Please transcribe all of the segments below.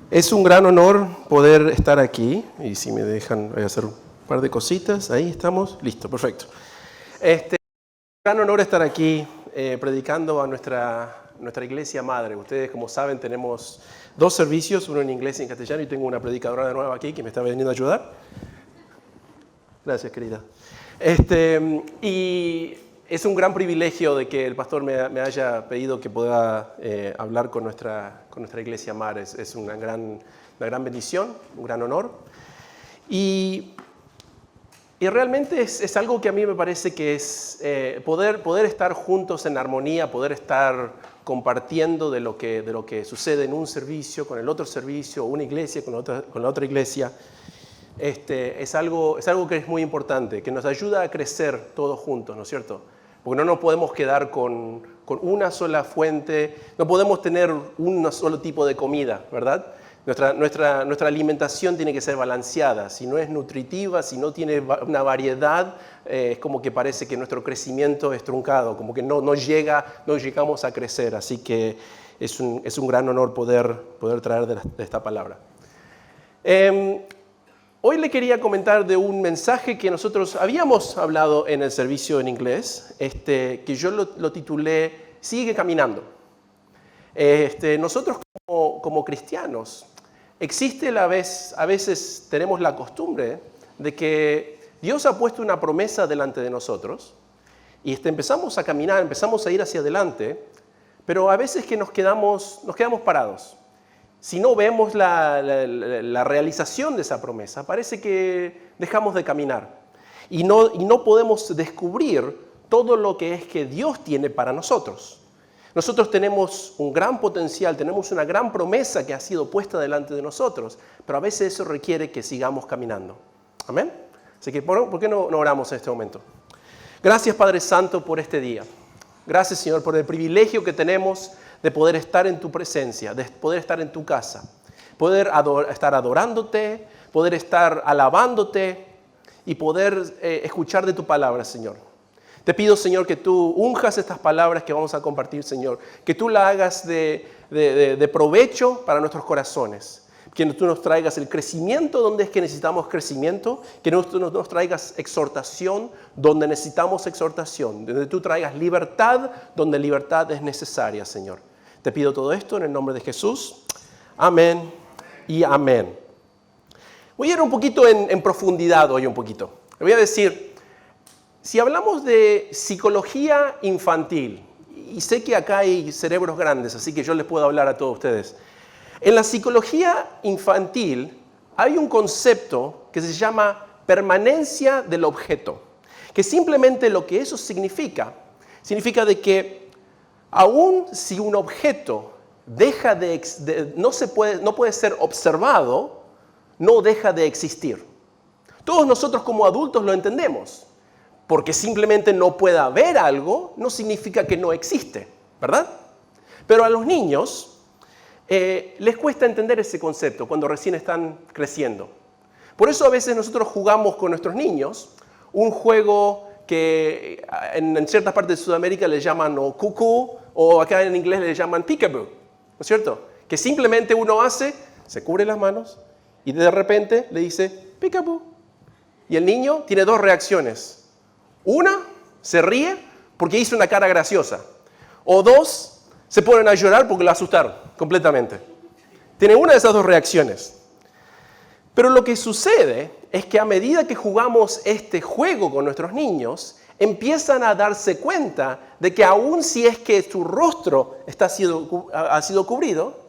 Es un gran honor poder estar aquí, y si me dejan, voy a hacer un par de cositas. Ahí estamos, listo, perfecto. Es un gran honor estar aquí predicando a nuestra iglesia madre. Ustedes, como saben, tenemos dos servicios, uno en inglés y en castellano, y tengo una predicadora nueva aquí que me está veniendo a ayudar. Gracias, querida. Y es un gran privilegio de que el pastor me haya pedido que pueda hablar con nuestra iglesia madre. Es una gran bendición, un gran honor. Y realmente es algo que a mí me parece que es poder estar juntos en armonía, poder estar compartiendo de lo que sucede en un servicio, con el otro servicio, una iglesia con la otra iglesia. Es algo que es muy importante, que nos ayuda a crecer todos juntos, ¿no es cierto? Porque no nos podemos quedar con una sola fuente, no podemos tener un solo tipo de comida, ¿verdad? Nuestra alimentación tiene que ser balanceada. Si no es nutritiva, si no tiene una variedad, es como que parece que nuestro crecimiento es truncado, como que no llegamos a crecer. Así que es un gran honor poder traer de esta palabra. Hoy le quería comentar de un mensaje que nosotros habíamos hablado en el servicio en inglés, que yo lo titulé Sigue caminando. Nosotros como cristianos, a veces tenemos la costumbre de que Dios ha puesto una promesa delante de nosotros y empezamos a caminar, empezamos a ir hacia adelante, pero a veces que nos quedamos parados. Si no vemos la realización de esa promesa, parece que dejamos de caminar y no podemos descubrir todo lo que es que Dios tiene para nosotros. Nosotros tenemos un gran potencial, tenemos una gran promesa que ha sido puesta delante de nosotros, pero a veces eso requiere que sigamos caminando. ¿Amén? Así que, ¿por qué no oramos en este momento? Gracias, Padre Santo, por este día. Gracias, Señor, por el privilegio que tenemos de poder estar en tu presencia, de poder estar en tu casa, poder estar adorándote, poder estar alabándote y poder escuchar de tu palabra, Señor. Te pido, Señor, que tú unjas estas palabras que vamos a compartir, Señor, que tú la hagas de provecho para nuestros corazones, que tú nos traigas el crecimiento donde es que necesitamos crecimiento, que tú nos traigas exhortación donde necesitamos exhortación, donde tú traigas libertad donde libertad es necesaria, Señor. Te pido todo esto en el nombre de Jesús. Amén y amén. Voy a ir un poquito en profundidad hoy un poquito. Le voy a decir, si hablamos de psicología infantil, y sé que acá hay cerebros grandes, así que yo les puedo hablar a todos ustedes. En la psicología infantil hay un concepto que se llama permanencia del objeto, que simplemente lo que eso significa de que aun si un objeto no puede ser observado, no deja de existir. Todos nosotros como adultos lo entendemos, porque simplemente no pueda haber algo, no significa que no existe, ¿verdad? Pero a los niños les cuesta entender ese concepto cuando recién están creciendo. Por eso a veces nosotros jugamos con nuestros niños un juego que en ciertas partes de Sudamérica le llaman cucú, o acá en inglés le llaman peekaboo, ¿no es cierto? Que simplemente uno se cubre las manos y de repente le dice peekaboo. Y el niño tiene dos reacciones. Una, se ríe porque hizo una cara graciosa. O dos, se ponen a llorar porque lo asustaron completamente. Tiene una de esas dos reacciones. Pero lo que sucede es que a medida que jugamos este juego con nuestros niños, empiezan a darse cuenta de que aun si es que su rostro ha sido cubrido,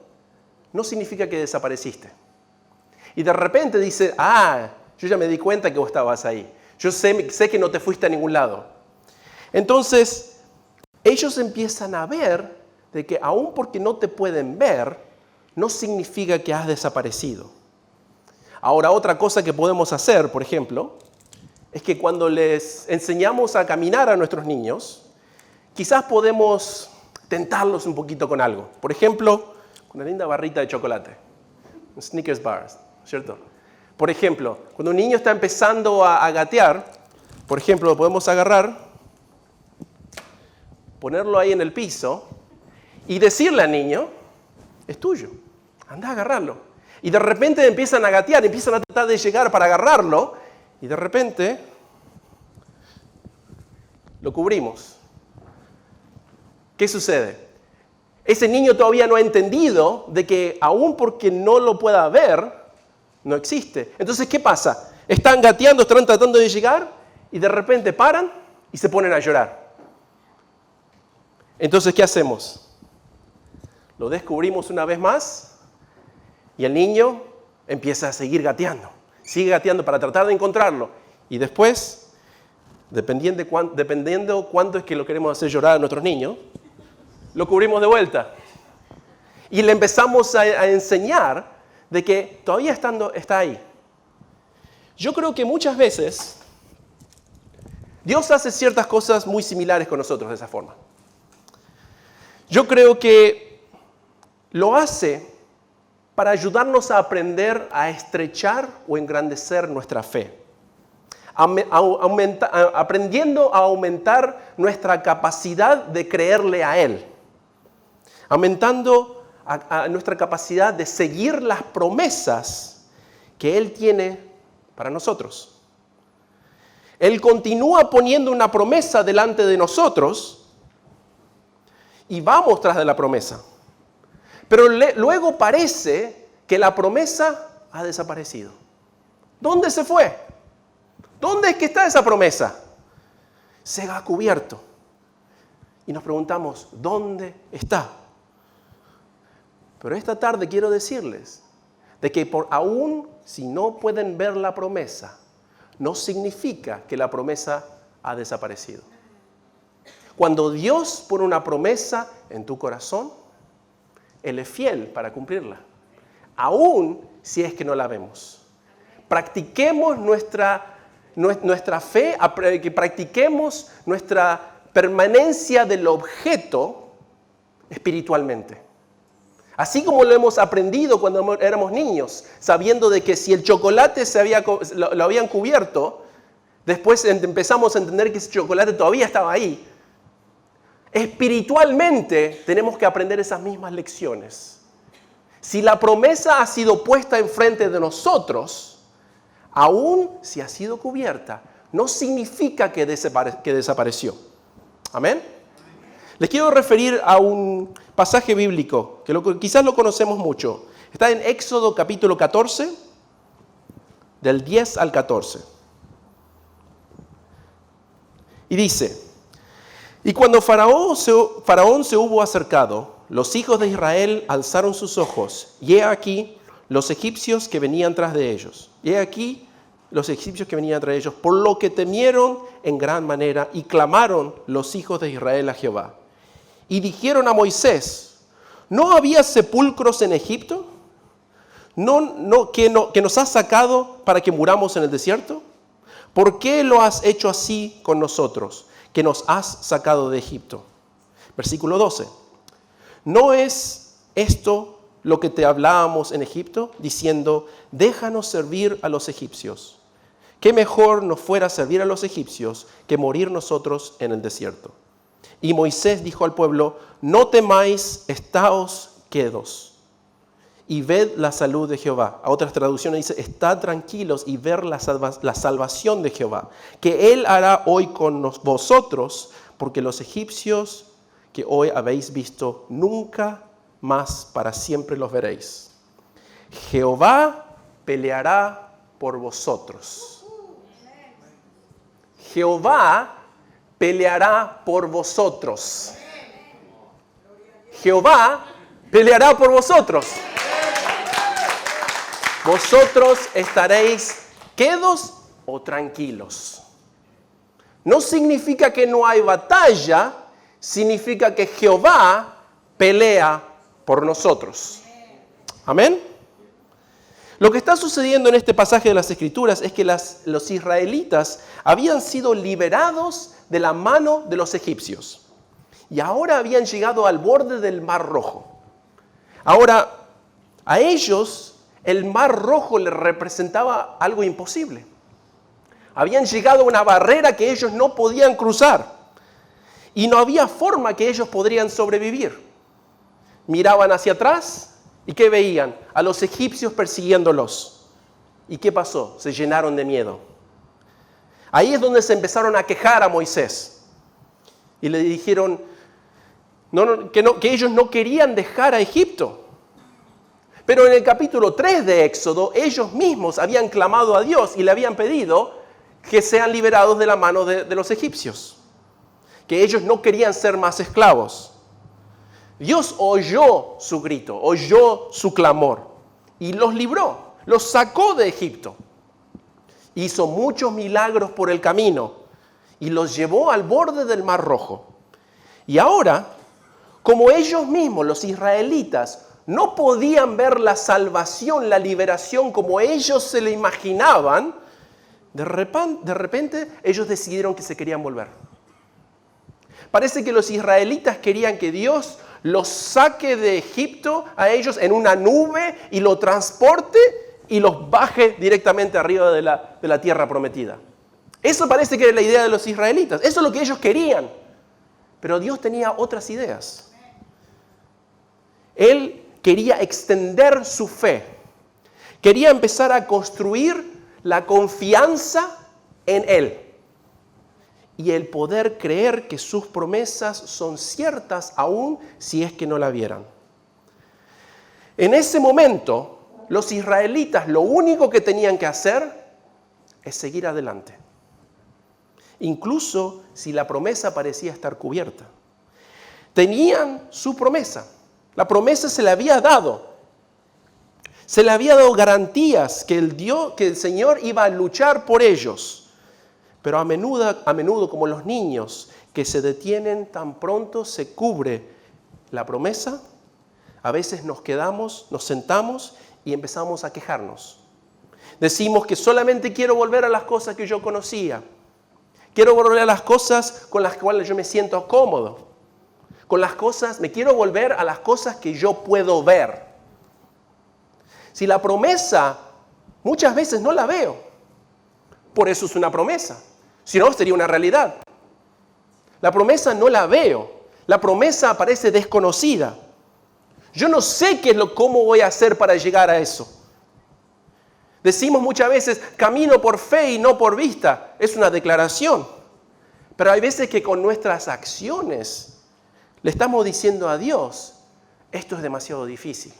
no significa que desapareciste. Y de repente dice, yo ya me di cuenta que vos estabas ahí. Yo sé que no te fuiste a ningún lado. Entonces, ellos empiezan a ver de que aun porque no te pueden ver, no significa que has desaparecido. Ahora, otra cosa que podemos hacer, por ejemplo, es que cuando les enseñamos a caminar a nuestros niños, quizás podemos tentarlos un poquito con algo. Por ejemplo, con una linda barrita de chocolate, un Snickers bar, ¿cierto? Por ejemplo, cuando un niño está empezando a gatear, por ejemplo, lo podemos agarrar, ponerlo ahí en el piso y decirle al niño, es tuyo, anda a agarrarlo. Y de repente empiezan a gatear, empiezan a tratar de llegar para agarrarlo. Y de repente lo cubrimos. ¿Qué sucede? Ese niño todavía no ha entendido de que aún porque no lo pueda ver, no existe. Entonces, ¿qué pasa? Están gateando, están tratando de llegar y de repente paran y se ponen a llorar. Entonces, ¿qué hacemos? Lo descubrimos una vez más y el niño empieza a seguir gateando. Sigue gateando para tratar de encontrarlo. Y después, dependiendo cuánto es que lo queremos hacer llorar a nuestros niños, lo cubrimos de vuelta. Y le empezamos a enseñar de que todavía está ahí. Yo creo que muchas veces Dios hace ciertas cosas muy similares con nosotros de esa forma. Yo creo que lo hace para ayudarnos a aprender a estrechar o engrandecer nuestra fe. Aprendiendo a aumentar nuestra capacidad de creerle a Él. Aumentando a nuestra capacidad de seguir las promesas que Él tiene para nosotros. Él continúa poniendo una promesa delante de nosotros y vamos tras de la promesa. Pero luego parece que la promesa ha desaparecido. ¿Dónde se fue? ¿Dónde es que está esa promesa? Se ha cubierto. Y nos preguntamos, ¿dónde está? Pero esta tarde quiero decirles de que aún si no pueden ver la promesa, no significa que la promesa ha desaparecido. Cuando Dios pone una promesa en tu corazón, Él es fiel para cumplirla, aún si es que no la vemos. Practiquemos nuestra fe, que practiquemos nuestra permanencia del objeto espiritualmente. Así como lo hemos aprendido cuando éramos niños, sabiendo de que si el chocolate lo habían cubierto, después empezamos a entender que ese chocolate todavía estaba ahí. Espiritualmente tenemos que aprender esas mismas lecciones. Si la promesa ha sido puesta enfrente de nosotros, aún si ha sido cubierta, no significa que desapareció. ¿Amén? Les quiero referir a un pasaje bíblico que quizás lo conocemos mucho. Está en Éxodo capítulo 14, del 10 al 14. Y dice: y cuando Faraón se hubo acercado, los hijos de Israel alzaron sus ojos, y he aquí los egipcios que venían tras de ellos. Y he aquí los egipcios que venían tras de ellos, por lo que temieron en gran manera, y clamaron los hijos de Israel a Jehová. Y dijeron a Moisés: ¿no había sepulcros en Egipto? ¿Que nos has sacado para que muramos en el desierto? ¿Por qué lo has hecho así con nosotros, que nos has sacado de Egipto? Versículo 12. ¿No es esto lo que te hablábamos en Egipto, diciendo: déjanos servir a los egipcios? ¿Qué mejor nos fuera servir a los egipcios que morir nosotros en el desierto? Y Moisés dijo al pueblo: no temáis, estáos quedos y ved la salud de Jehová. A otras traducciones dice: estad tranquilos y ver la salvación de Jehová, que Él hará hoy con vosotros, porque los egipcios que hoy habéis visto, nunca más para siempre los veréis. Jehová peleará por vosotros. Jehová peleará por vosotros. Jehová peleará por vosotros. Vosotros estaréis quedos o tranquilos. No significa que no hay batalla, significa que Jehová pelea por nosotros. Amén. Lo que está sucediendo en este pasaje de las Escrituras es que los israelitas habían sido liberados de la mano de los egipcios y ahora habían llegado al borde del Mar Rojo. Ahora, a ellos el Mar Rojo les representaba algo imposible. Habían llegado a una barrera que ellos no podían cruzar y no había forma que ellos podrían sobrevivir. Miraban hacia atrás ¿Y qué veían? A los egipcios persiguiéndolos. ¿Y qué pasó? Se llenaron de miedo. Ahí es donde se empezaron a quejar a Moisés. Y le dijeron que ellos no querían dejar a Egipto. Pero en el capítulo 3 de Éxodo, ellos mismos habían clamado a Dios y le habían pedido que sean liberados de la mano de los egipcios. Que ellos no querían ser más esclavos. Dios oyó su grito, oyó su clamor y los libró, los sacó de Egipto. Hizo muchos milagros por el camino y los llevó al borde del Mar Rojo. Y ahora, como ellos mismos, los israelitas, no podían ver la salvación, la liberación como ellos se la imaginaban, de repente ellos decidieron que se querían volver. Parece que los israelitas querían que Dios los saque de Egipto a ellos en una nube y lo transporte y los baje directamente arriba de la tierra prometida. Eso parece que era la idea de los israelitas. Eso es lo que ellos querían. Pero Dios tenía otras ideas. Él quería extender su fe. Quería empezar a construir la confianza en Él. Y el poder creer que sus promesas son ciertas aún si es que no la vieran. En ese momento, los israelitas lo único que tenían que hacer es seguir adelante. Incluso si la promesa parecía estar cubierta. Tenían su promesa. La promesa se le había dado. Se le había dado garantías que el Señor iba a luchar por ellos. Pero a menudo, como los niños que se detienen tan pronto se cubre la promesa, a veces nos quedamos, nos sentamos y empezamos a quejarnos. Decimos que solamente quiero volver a las cosas que yo conocía. Quiero volver a las cosas con las cuales yo me siento cómodo. Me quiero volver a las cosas que yo puedo ver. Si la promesa muchas veces no la veo, por eso es una promesa. Si no, sería una realidad. La promesa no la veo. La promesa parece desconocida. Yo no sé cómo voy a hacer para llegar a eso. Decimos muchas veces, camino por fe y no por vista. Es una declaración. Pero hay veces que con nuestras acciones le estamos diciendo a Dios, esto es demasiado difícil.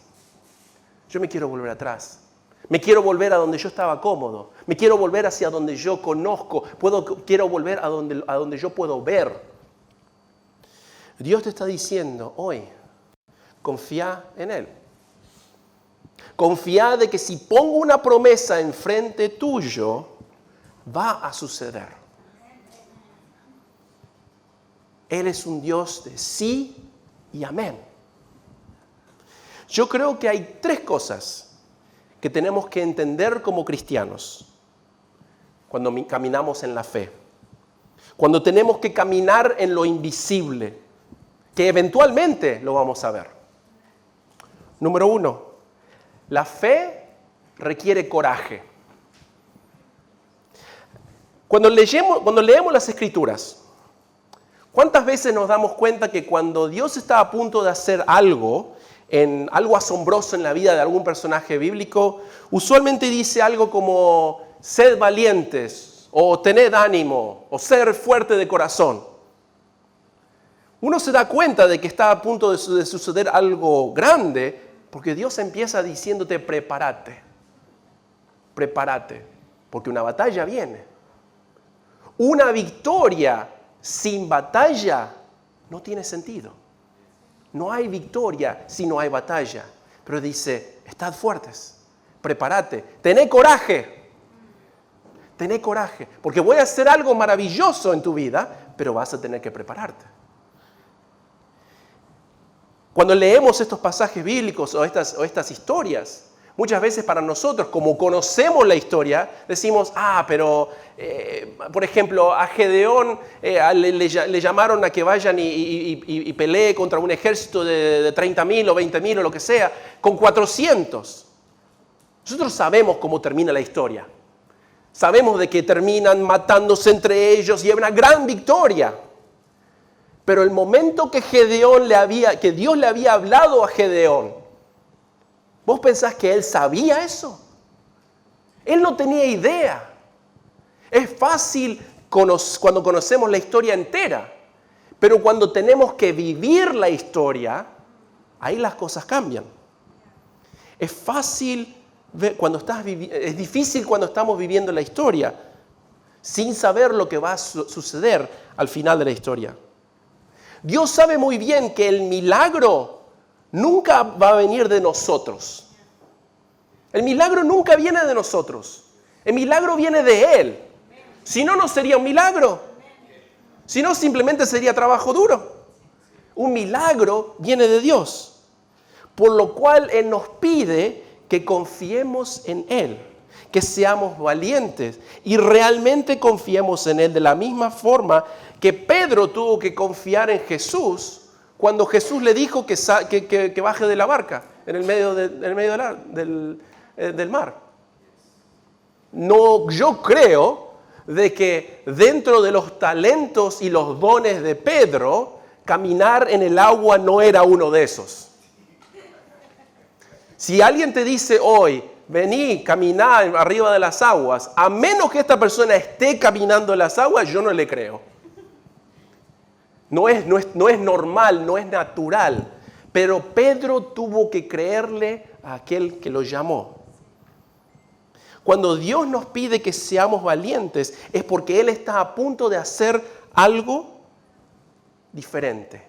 Yo me quiero volver atrás. Me quiero volver a donde yo estaba cómodo. Me quiero volver hacia donde yo conozco. Quiero volver a donde yo puedo ver. Dios te está diciendo hoy, confía en Él. Confía de que si pongo una promesa enfrente tuyo, va a suceder. Él es un Dios de sí y amén. Yo creo que hay 3 cosas que tenemos que entender como cristianos cuando caminamos en la fe. Cuando tenemos que caminar en lo invisible, que eventualmente lo vamos a ver. Número 1, la fe requiere coraje. Cuando leemos las Escrituras, ¿cuántas veces nos damos cuenta que cuando Dios está a punto de hacer algo asombroso en la vida de algún personaje bíblico, usualmente dice algo como sed valientes, o tened ánimo, o ser fuerte de corazón? Uno se da cuenta de que está a punto de suceder algo grande, porque Dios empieza diciéndote prepárate, porque una batalla viene. Una victoria sin batalla no tiene sentido. No hay victoria si no hay batalla. Pero dice, estad fuertes, prepárate, tené coraje, porque voy a hacer algo maravilloso en tu vida, pero vas a tener que prepararte. Cuando leemos estos pasajes bíblicos o estas historias, muchas veces para nosotros, como conocemos la historia, decimos, pero, por ejemplo, a Gedeón le llamaron a que vayan y pelee contra un ejército de 30.000 o 20.000 o lo que sea, con 400. Nosotros sabemos cómo termina la historia. Sabemos de que terminan matándose entre ellos y hay una gran victoria. Pero el momento que Dios le había hablado a Gedeón, ¿Vos pensás que él sabía eso? Él no tenía idea. Es fácil cuando conocemos la historia entera, pero cuando tenemos que vivir la historia, ahí las cosas cambian. Es fácil es difícil cuando estamos viviendo la historia sin saber lo que va a suceder al final de la historia. Dios sabe muy bien que el milagro nunca va a venir de nosotros. El milagro nunca viene de nosotros. El milagro viene de Él. Si no, no sería un milagro. Si no, simplemente sería trabajo duro. Un milagro viene de Dios. Por lo cual Él nos pide que confiemos en Él, que seamos valientes y realmente confiemos en Él de la misma forma que Pedro tuvo que confiar en Jesús cuando Jesús le dijo que baje de la barca en el medio del mar. No, yo creo de que dentro de los talentos y los dones de Pedro, caminar en el agua no era uno de esos. Si alguien te dice hoy, vení, caminá arriba de las aguas, a menos que esta persona esté caminando en las aguas, yo no le creo. No es normal, no es natural. Pero Pedro tuvo que creerle a aquel que lo llamó. Cuando Dios nos pide que seamos valientes, es porque Él está a punto de hacer algo diferente,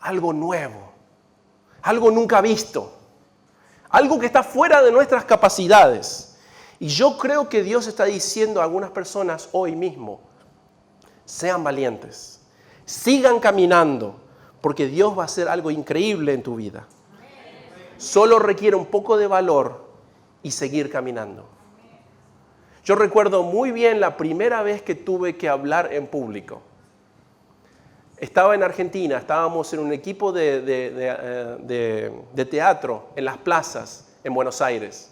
algo nuevo, algo nunca visto. Algo que está fuera de nuestras capacidades. Y yo creo que Dios está diciendo a algunas personas hoy mismo, sean valientes, sigan caminando, porque Dios va a hacer algo increíble en tu vida. Solo requiere un poco de valor y seguir caminando. Yo recuerdo muy bien la primera vez que tuve que hablar en público. Estaba en Argentina, estábamos en un equipo de teatro en las plazas en Buenos Aires.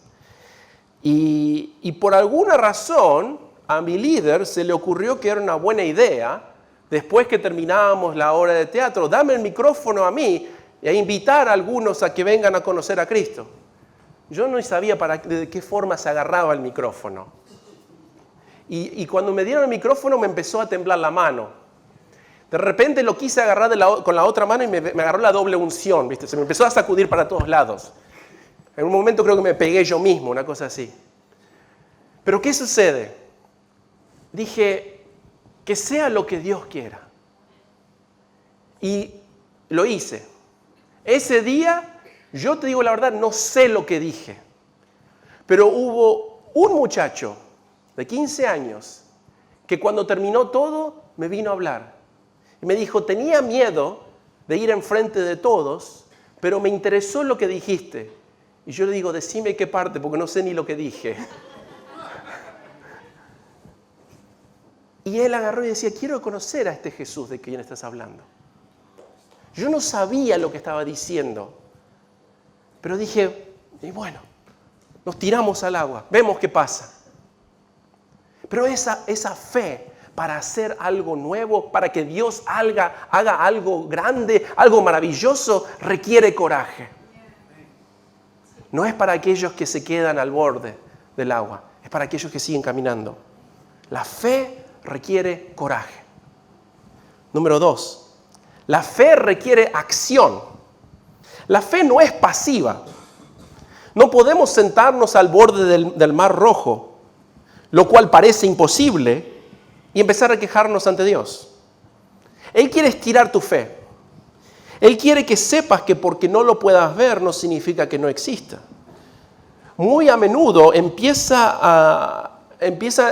Y por alguna razón a mi líder se le ocurrió que era una buena idea, después que terminábamos la obra de teatro, darme el micrófono a mí e invitar a algunos a que vengan a conocer a Cristo. Yo no sabía de qué forma se agarraba el micrófono. Y cuando me dieron el micrófono me empezó a temblar la mano. De repente lo quise agarrar con la otra mano y me agarró la doble unción, ¿viste? Se me empezó a sacudir para todos lados. En un momento creo que me pegué yo mismo, una cosa así. Pero ¿qué sucede? Dije, que sea lo que Dios quiera. Y lo hice. Ese día, yo te digo la verdad, no sé lo que dije. Pero hubo un muchacho de 15 años que cuando terminó todo me vino a hablar. Y me dijo, tenía miedo de ir enfrente de todos, pero me interesó lo que dijiste. Y yo le digo, decime qué parte, porque no sé ni lo que dije. Y él agarró y decía, quiero conocer a este Jesús de quien estás hablando. Yo no sabía lo que estaba diciendo, pero dije, y bueno, nos tiramos al agua, vemos qué pasa. Pero esa fe para hacer algo nuevo, para que Dios haga algo grande, algo maravilloso, requiere coraje. No es para aquellos que se quedan al borde del agua, es para aquellos que siguen caminando. La fe requiere coraje. Número 2, la fe requiere acción. La fe no es pasiva. No podemos sentarnos al borde del Mar Rojo, lo cual parece imposible, y empezar a quejarnos ante Dios. Él quiere estirar tu fe. Él quiere que sepas que porque no lo puedas ver no significa que no exista. Muy a menudo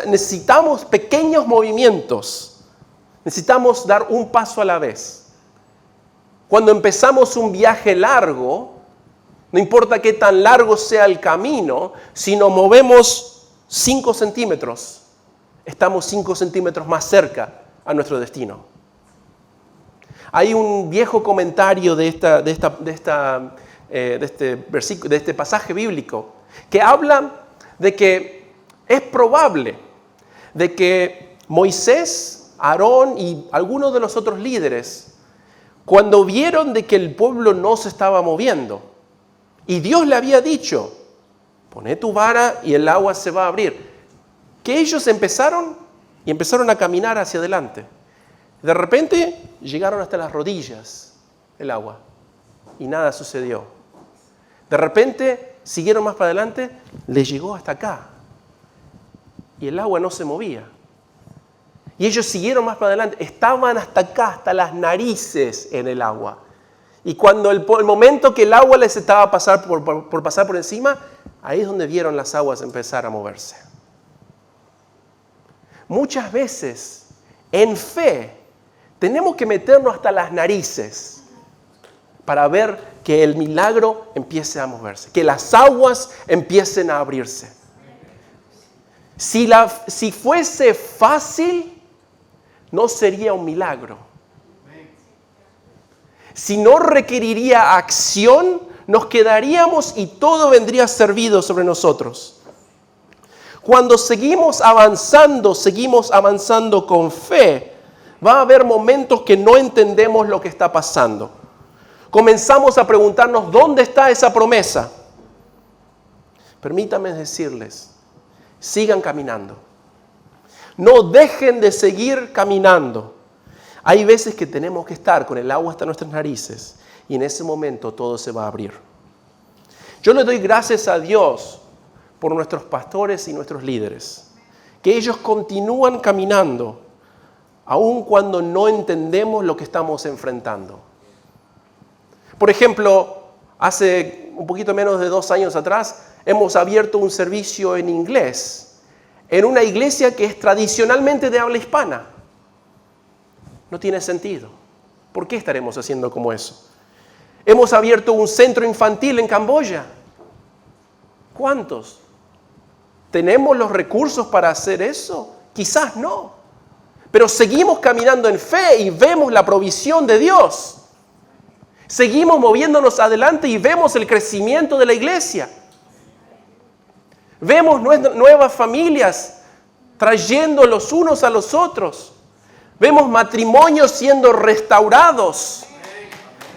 necesitamos pequeños movimientos. Necesitamos dar un paso a la vez. Cuando empezamos un viaje largo, no importa qué tan largo sea el camino, si nos movemos 5 centímetros, estamos 5 centímetros más cerca a nuestro destino. Hay un viejo comentario de este pasaje bíblico que habla de que es probable de que Moisés, Aarón y algunos de los otros líderes, cuando vieron de que el pueblo no se estaba moviendo Y Dios le había dicho, poné tu vara y el agua se va a abrir. Que ellos empezaron a caminar hacia adelante. De repente llegaron hasta las rodillas el agua y nada sucedió. De repente siguieron más para adelante, les llegó hasta acá y el agua no se movía. Y ellos siguieron más para adelante, estaban hasta acá, hasta las narices en el agua. Y cuando el momento que el agua les estaba por pasar por encima, ahí es donde vieron las aguas empezar a moverse. Muchas veces, en fe, tenemos que meternos hasta las narices para ver que el milagro empiece a moverse, que las aguas empiecen a abrirse. Si fuese fácil, no sería un milagro. Si no requeriría acción, nos quedaríamos y todo vendría servido sobre nosotros. Cuando seguimos avanzando con fe, va a haber momentos que no entendemos lo que está pasando. Comenzamos a preguntarnos, ¿dónde está esa promesa? Permítanme decirles, sigan caminando. No dejen de seguir caminando. Hay veces que tenemos que estar con el agua hasta nuestras narices y en ese momento todo se va a abrir. Yo le doy gracias a Dios por nuestros pastores y nuestros líderes, que ellos continúan caminando aun cuando no entendemos lo que estamos enfrentando. Por ejemplo, hace un poquito menos de 2 años atrás, hemos abierto un servicio en inglés en una iglesia que es tradicionalmente de habla hispana. No tiene sentido. ¿Por qué estaremos haciendo como eso? Hemos abierto un centro infantil en Camboya. ¿Cuántos? ¿Tenemos los recursos para hacer eso? Quizás no. Pero seguimos caminando en fe y vemos la provisión de Dios. Seguimos moviéndonos adelante y vemos el crecimiento de la iglesia. Vemos nuevas familias trayendo los unos a los otros. Vemos matrimonios siendo restaurados.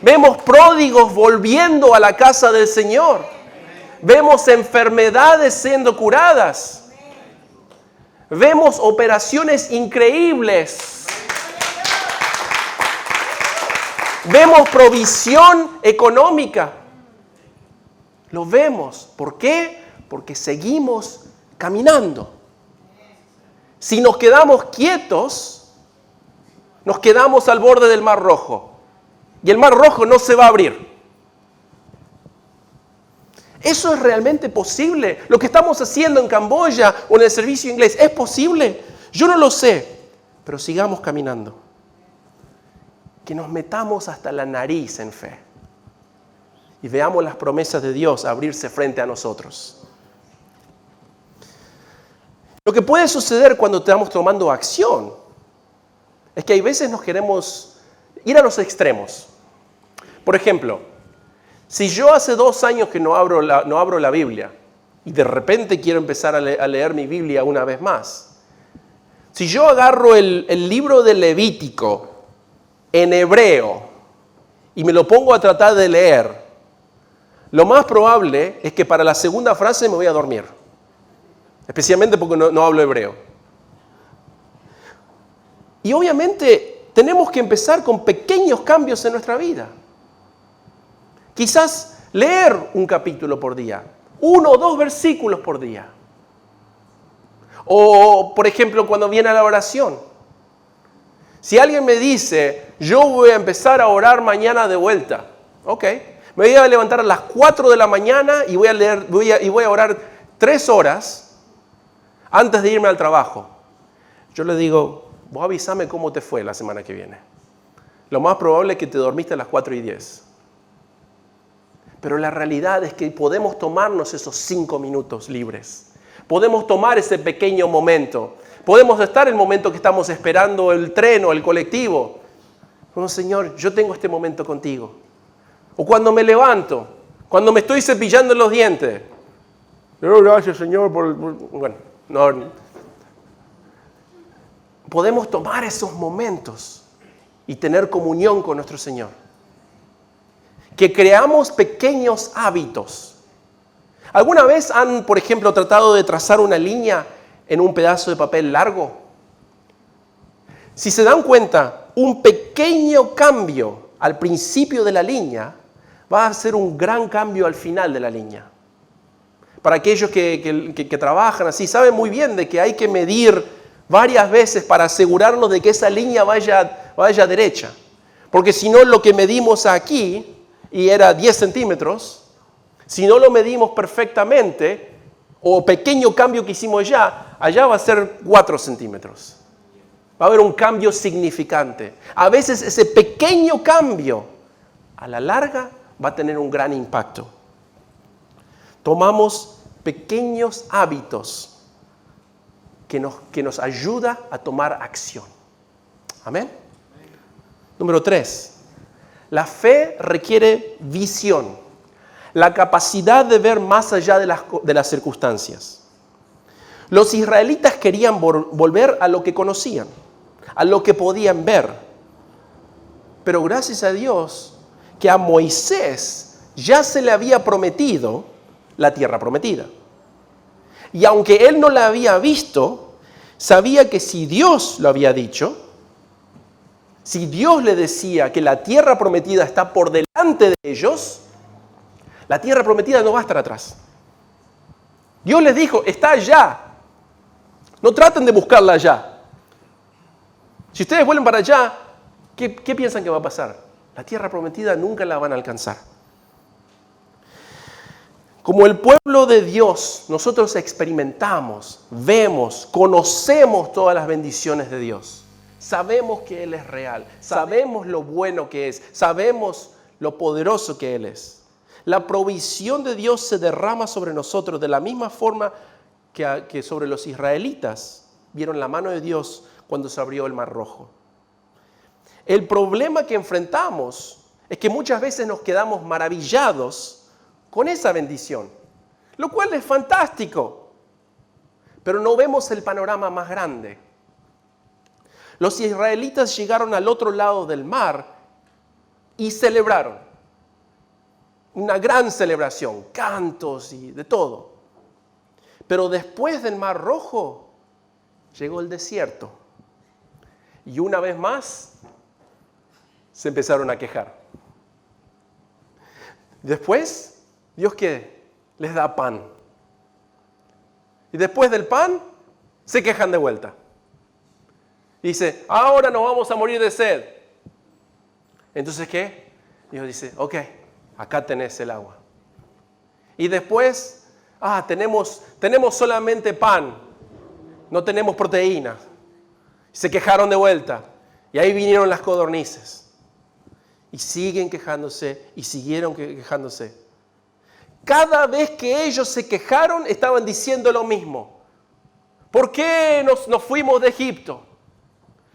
Vemos pródigos volviendo a la casa del Señor. Vemos enfermedades siendo curadas. Vemos operaciones increíbles. Vemos provisión económica. Lo vemos. ¿Por qué? Porque seguimos caminando. Si nos quedamos quietos, nos quedamos al borde del Mar Rojo. Y el Mar Rojo no se va a abrir. ¿Eso es realmente posible? Lo que estamos haciendo en Camboya o en el servicio inglés, ¿es posible? Yo no lo sé, pero sigamos caminando. Que nos metamos hasta la nariz en fe. Y veamos las promesas de Dios abrirse frente a nosotros. Lo que puede suceder cuando estamos tomando acción es que hay veces nos queremos ir a los extremos. Por ejemplo, si yo hace 2 años que no abro la Biblia y de repente quiero empezar a leer mi Biblia una vez más, si yo agarro el libro de Levítico en hebreo y me lo pongo a tratar de leer, lo más probable es que para la segunda frase me voy a dormir, especialmente porque no hablo hebreo. Y obviamente tenemos que empezar con pequeños cambios en nuestra vida. Quizás leer un capítulo por día, 1 o 2 versículos por día. O, por ejemplo, cuando viene a la oración. Si alguien me dice, yo voy a empezar a orar mañana de vuelta, ok, me voy a levantar a las 4 de la mañana y voy a orar 3 horas antes de irme al trabajo. Yo le digo, vos avísame cómo te fue la semana que viene. Lo más probable es que te dormiste a las 4:10. Pero la realidad es que podemos tomarnos esos 5 minutos libres. Podemos tomar ese pequeño momento. Podemos estar el momento que estamos esperando el tren o el colectivo. Bueno, Señor, yo tengo este momento contigo. O cuando me levanto, cuando me estoy cepillando los dientes. Gracias, Señor, bueno, no. Podemos tomar esos momentos y tener comunión con nuestro Señor. que creamos pequeños hábitos. ¿Alguna vez han, por ejemplo, tratado de trazar una línea en un pedazo de papel largo? Si se dan cuenta, un pequeño cambio al principio de la línea va a hacer un gran cambio al final de la línea. Para aquellos que trabajan así, saben muy bien de que hay que medir varias veces para asegurarnos de que esa línea vaya derecha. Porque si no, lo que medimos aquí, y era 10 centímetros, si no lo medimos perfectamente, o pequeño cambio que hicimos allá va a ser 4 centímetros. Va a haber un cambio significante. A veces ese pequeño cambio, a la larga, va a tener un gran impacto. Tomamos pequeños hábitos que nos ayuda a tomar acción. Amén. Número 3. La fe requiere visión, la capacidad de ver más allá de las circunstancias. Los israelitas querían volver a lo que conocían, a lo que podían ver. Pero gracias a Dios que a Moisés ya se le había prometido la tierra prometida. Y aunque él no la había visto, sabía que si Dios lo había dicho, si Dios le decía que la tierra prometida está por delante de ellos, la tierra prometida no va a estar atrás. Dios les dijo, está allá. No traten de buscarla allá. Si ustedes vuelven para allá, ¿qué piensan que va a pasar? La tierra prometida nunca la van a alcanzar. Como el pueblo de Dios, nosotros experimentamos, vemos, conocemos todas las bendiciones de Dios. Sabemos que Él es real, sabemos lo bueno que es, sabemos lo poderoso que Él es. La provisión de Dios se derrama sobre nosotros de la misma forma que sobre los israelitas vieron la mano de Dios cuando se abrió el Mar Rojo. El problema que enfrentamos es que muchas veces nos quedamos maravillados con esa bendición, lo cual es fantástico, pero no vemos el panorama más grande. Los israelitas llegaron al otro lado del mar y celebraron. Una gran celebración, cantos y de todo. Pero después del Mar Rojo llegó el desierto. Y una vez más se empezaron a quejar. Después, Dios ¿qué? Les da pan. Y después del pan, se quejan de vuelta. Dice, ahora nos vamos a morir de sed. Entonces, ¿qué? Dios dice, ok, acá tenés el agua. Y después, tenemos solamente pan, no tenemos proteína. Se quejaron de vuelta. Y ahí vinieron las codornices. Y siguen quejándose y siguieron quejándose. Cada vez que ellos se quejaron, estaban diciendo lo mismo. ¿Por qué nos fuimos de Egipto?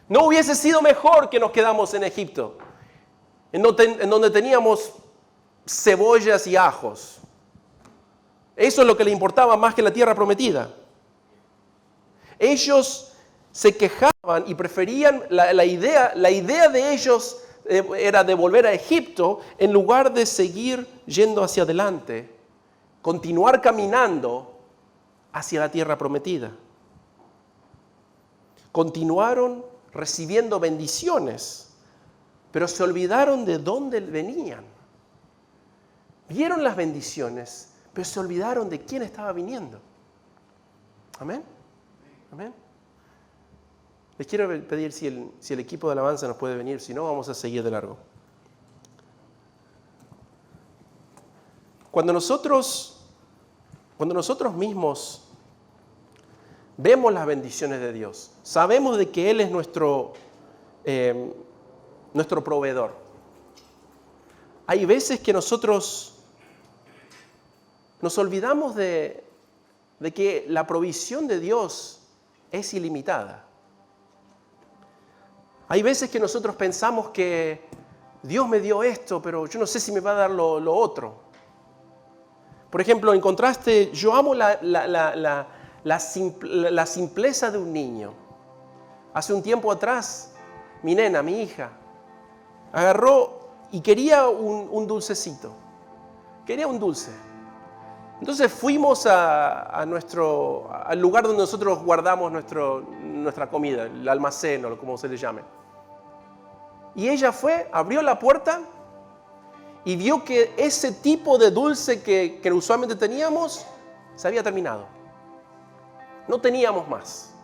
¿No hubiese sido mejor que nos quedamos en Egipto? En donde teníamos cebollas y ajos. Eso es lo que le importaba más que la tierra prometida. Ellos se quejaban y preferían, la idea de ellos era de volver a Egipto en lugar de seguir yendo hacia adelante, continuar caminando hacia la tierra prometida. Continuaron recibiendo bendiciones, pero se olvidaron de dónde venían. Vieron las bendiciones, pero se olvidaron de quién estaba viniendo. Amén. Amén. Les quiero pedir si el equipo de alabanza nos puede venir, si no vamos a seguir de largo. Cuando nosotros mismos vemos las bendiciones de Dios, sabemos de que Él es nuestro proveedor. Hay veces que nosotros nos olvidamos de que la provisión de Dios es ilimitada. Hay veces que nosotros pensamos que Dios me dio esto, pero yo no sé si me va a dar lo otro. Por ejemplo, en contraste, yo amo la simpleza de un niño. Hace un tiempo atrás, mi nena, mi hija, agarró y quería un dulcecito. Quería un dulce. Entonces fuimos al lugar donde nosotros guardamos nuestra comida, el almacén o como se le llame. Y ella fue, abrió la puerta y vio que ese tipo de dulce que usualmente teníamos se había terminado. No teníamos más.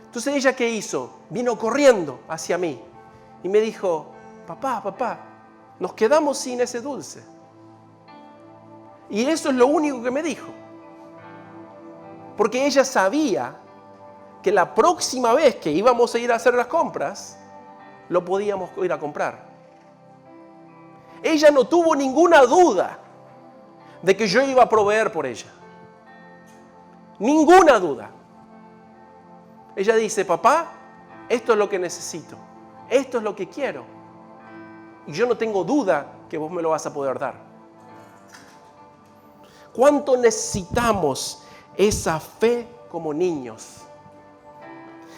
Entonces ella, ¿qué hizo? Vino corriendo hacia mí y me dijo, papá, nos quedamos sin ese dulce. Y eso es lo único que me dijo. Porque ella sabía que la próxima vez que íbamos a ir a hacer las compras, lo podíamos ir a comprar. Ella no tuvo ninguna duda de que yo iba a proveer por ella. Ninguna duda. Ella dice, papá, esto es lo que necesito. Esto es lo que quiero. Y yo no tengo duda que vos me lo vas a poder dar. ¿Cuánto necesitamos esa fe como niños?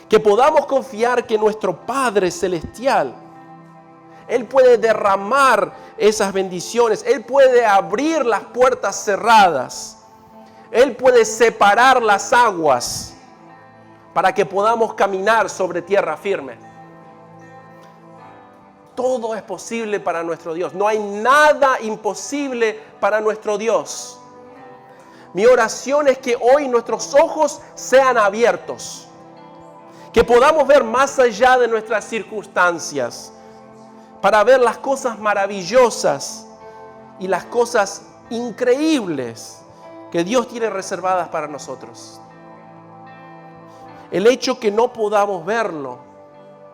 Que podamos confiar que nuestro Padre Celestial, Él puede derramar esas bendiciones. Él puede abrir las puertas cerradas. Él puede separar las aguas para que podamos caminar sobre tierra firme. Todo es posible para nuestro Dios. No hay nada imposible para nuestro Dios. Mi oración es que hoy nuestros ojos sean abiertos. Que podamos ver más allá de nuestras circunstancias. Para ver las cosas maravillosas y las cosas increíbles que Dios tiene reservadas para nosotros. El hecho que no podamos verlo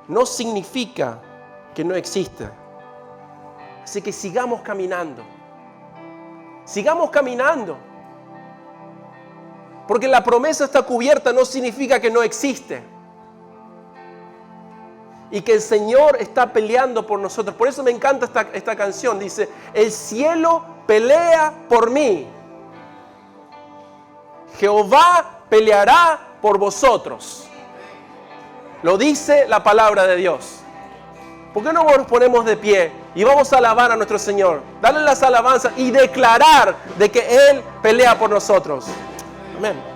no significa que no existe. Así que sigamos caminando. Sigamos caminando. Porque la promesa está cubierta no significa que no existe. Y que el Señor está peleando por nosotros. Por eso me encanta esta canción. Dice, el cielo pelea por mí. Jehová peleará por vosotros. Lo dice la palabra de Dios. ¿Por qué no nos ponemos de pie y vamos a alabar a nuestro Señor? Darle las alabanzas y declarar de que Él pelea por nosotros. Amén.